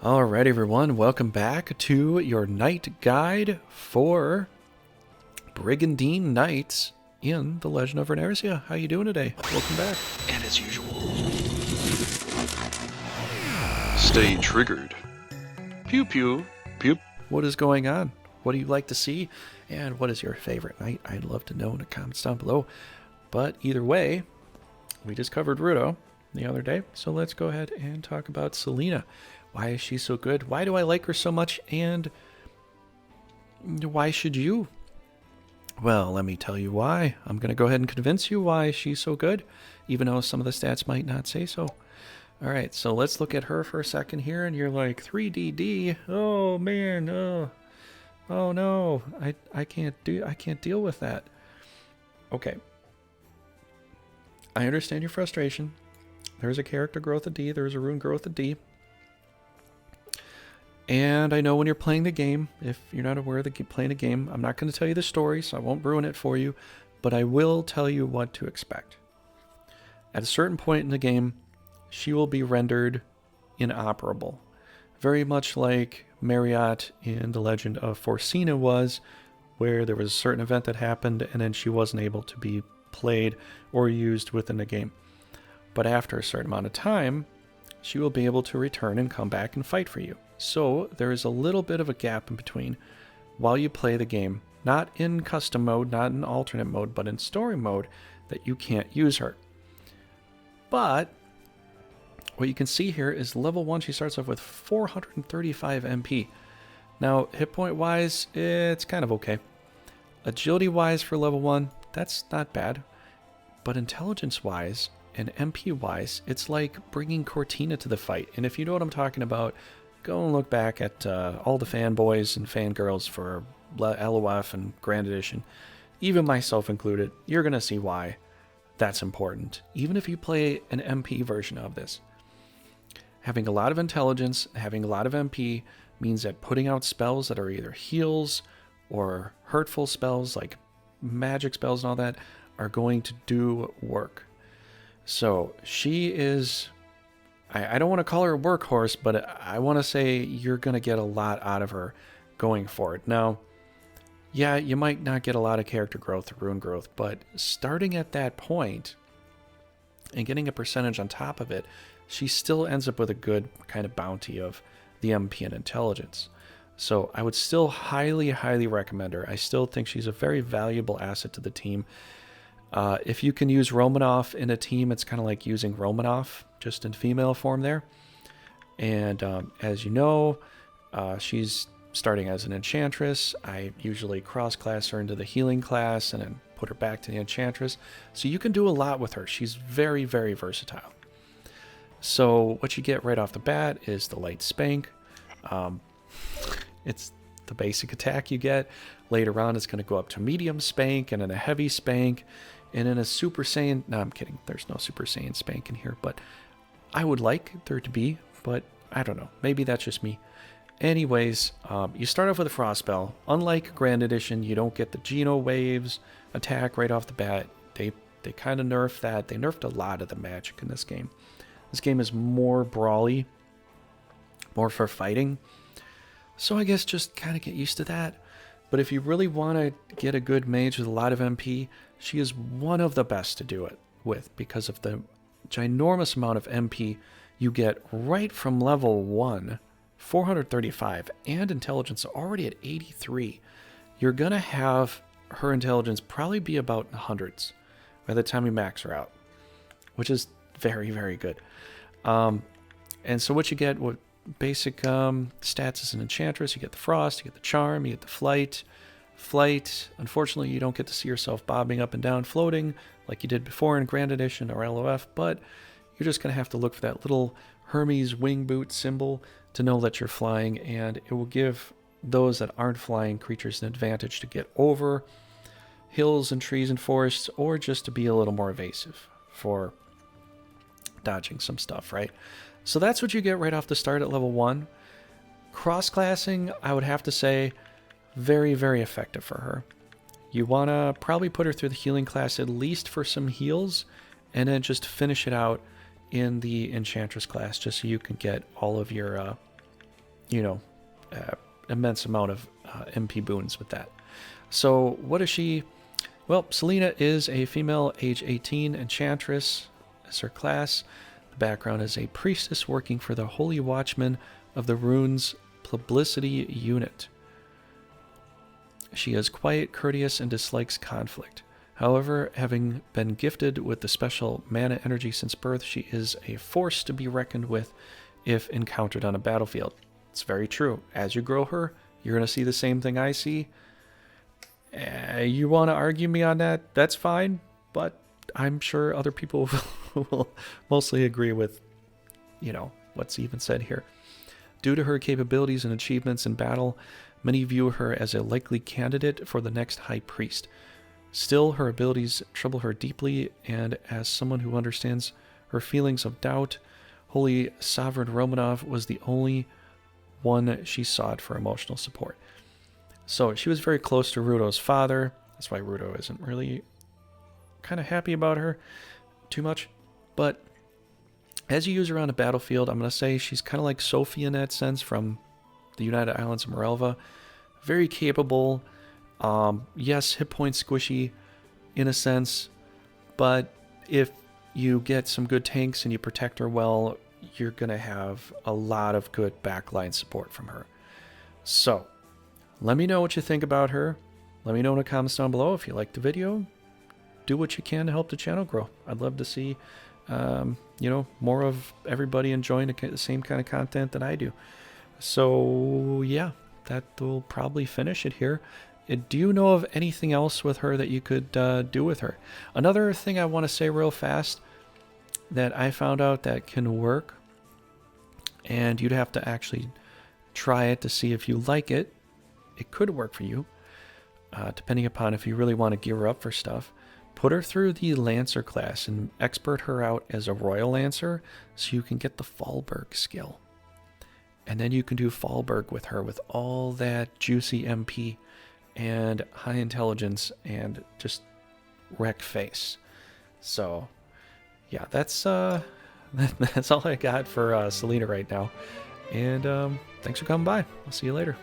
Alright everyone, welcome back to your night guide for Brigandine Knights in The Legend of Runersia. How you doing today? Welcome back. And as usual, stay triggered. Pew pew, pew. What is going on? What do you like to see? And what is your favorite knight? I'd love to know in the comments down below. But either way, we just covered Rudo the other day, so let's go ahead and talk about SELENA. Why is she so good? Why do I like her so much? And why should you? Well, let me tell you why. I'm going to go ahead and convince you why she's so good, even though some of the stats might not say so. Alright, so let's look at her for a second here, and you're like, 3DD? Oh man, oh no, I can't deal with that. Okay. I understand your frustration. There's a character growth of D, there's a rune growth of D. And I know when you're playing the game, if you're not aware of playing a game, I'm not going to tell you the story, so I won't ruin it for you, but I will tell you what to expect. At a certain point in the game, she will be rendered inoperable. Very much like Marriott in The Legend of Forsena was, where there was a certain event that happened and then she wasn't able to be played or used within the game. But after a certain amount of time, she will be able to return and come back and fight for you. So there is a little bit of a gap in between while you play the game, not in custom mode, not in alternate mode, but in story mode, that you can't use her. But what you can see here is level 1, she starts off with 435 MP. Now, hit point wise, it's kind of okay. Agility wise for level 1, that's not bad. But intelligence wise and MP wise, it's like bringing Cortina to the fight. And if you know what I'm talking about, go and look back at all the fanboys and fangirls for LOF and Grand Edition, even myself included. You're going to see why that's important, even if you play an MP version of this. Having a lot of intelligence, having a lot of MP, means that putting out spells that are either heals or hurtful spells, like magic spells and all that, are going to do work. So she is... I don't want to call her a workhorse, but I want to say you're going to get a lot out of her going forward. Now, yeah, you might not get a lot of character growth or rune growth, but starting at that point and getting a percentage on top of it, she still ends up with a good kind of bounty of the MP and intelligence. So I would still highly, highly recommend her. I still think she's a very valuable asset to the team. If you can use Romanoff in a team, it's kind of like using Romanoff, just in female form there. And as you know, she's starting as an enchantress. I usually cross-class her into the healing class and then put her back to the enchantress. So you can do a lot with her. She's very, very versatile. So what you get right off the bat is the light spank. It's the basic attack you get. Later on, it's going to go up to medium spank and then a heavy spank. And then a Super Saiyan... No, I'm kidding. There's no Super Saiyan spank in here, but I would like there to be, but I don't know. Maybe that's just me. Anyways, you start off with a Frost Spell. Unlike Grand Edition, you don't get the Geno Waves attack right off the bat. They kind of nerfed that. They nerfed a lot of the magic in this game. This game is more brawly, more for fighting. So I guess just kind of get used to that. But if you really want to get a good mage with a lot of MP, she is one of the best to do it with because of the ginormous amount of MP you get right from level 1, 435, and intelligence already at 83. You're going to have her intelligence probably be about in the hundreds by the time you max her out, which is very, very good. And so what you get, what basic stats as an enchantress, you get the frost, you get the charm, you get the flight. Flight, unfortunately, you don't get to see yourself bobbing up and down, floating like you did before in Grand Edition or LOF, but you're just going to have to look for that little Hermes wing boot symbol to know that you're flying, and it will give those that aren't flying creatures an advantage to get over hills and trees and forests, or just to be a little more evasive for dodging some stuff, right? So that's what you get right off the start at level 1. Cross-classing, I would have to say, very, very effective for her. You want to probably put her through the healing class at least for some heals, and then just finish it out in the Enchantress class, just so you can get all of your you know, immense amount of MP boons with that. So what is she? Well, Selena is a female age 18 enchantress as her class. The background is a priestess working for the Holy Watchman of the Runes Publicity Unit. She is quiet, courteous, and dislikes conflict. However, having been gifted with the special mana energy since birth, she is a force to be reckoned with if encountered on a battlefield. It's very true. As you grow her, you're going to see the same thing I see. You want to argue me on that? That's fine, but I'm sure other people will mostly agree with, what's even said here. Due to her capabilities and achievements in battle, many view her as a likely candidate for the next High Priest. Still, her abilities trouble her deeply, and as someone who understands her feelings of doubt, Holy Sovereign Romanov was the only one she sought for emotional support. So she was very close to Rudo's father. That's why Rudo isn't really kind of happy about her too much. But as you use her on a battlefield, I'm going to say she's kind of like Sophie in that sense from the United Islands of Morelva. Very capable. Yes, hit point squishy in a sense. But if you get some good tanks and you protect her well, you're going to have a lot of good backline support from her. So let me know what you think about her. Let me know in the comments down below. If you liked the video, do what you can to help the channel grow. I'd love to see, more of everybody enjoying the same kind of content that I do. So yeah, that will probably finish it here. Do you know of anything else with her that you could do with her? Another thing I want to say real fast that I found out that can work, and you'd have to actually try it to see if you like it. It could work for you, depending upon if you really want to gear her up for stuff. Put her through the Lancer class and expert her out as a Royal Lancer so you can get the Fallberg skill. And then you can do Fallberg with her with all that juicy MP and high intelligence and just wreck face. So yeah, that's all I got for Selena right now. And thanks for coming by. I'll see you later.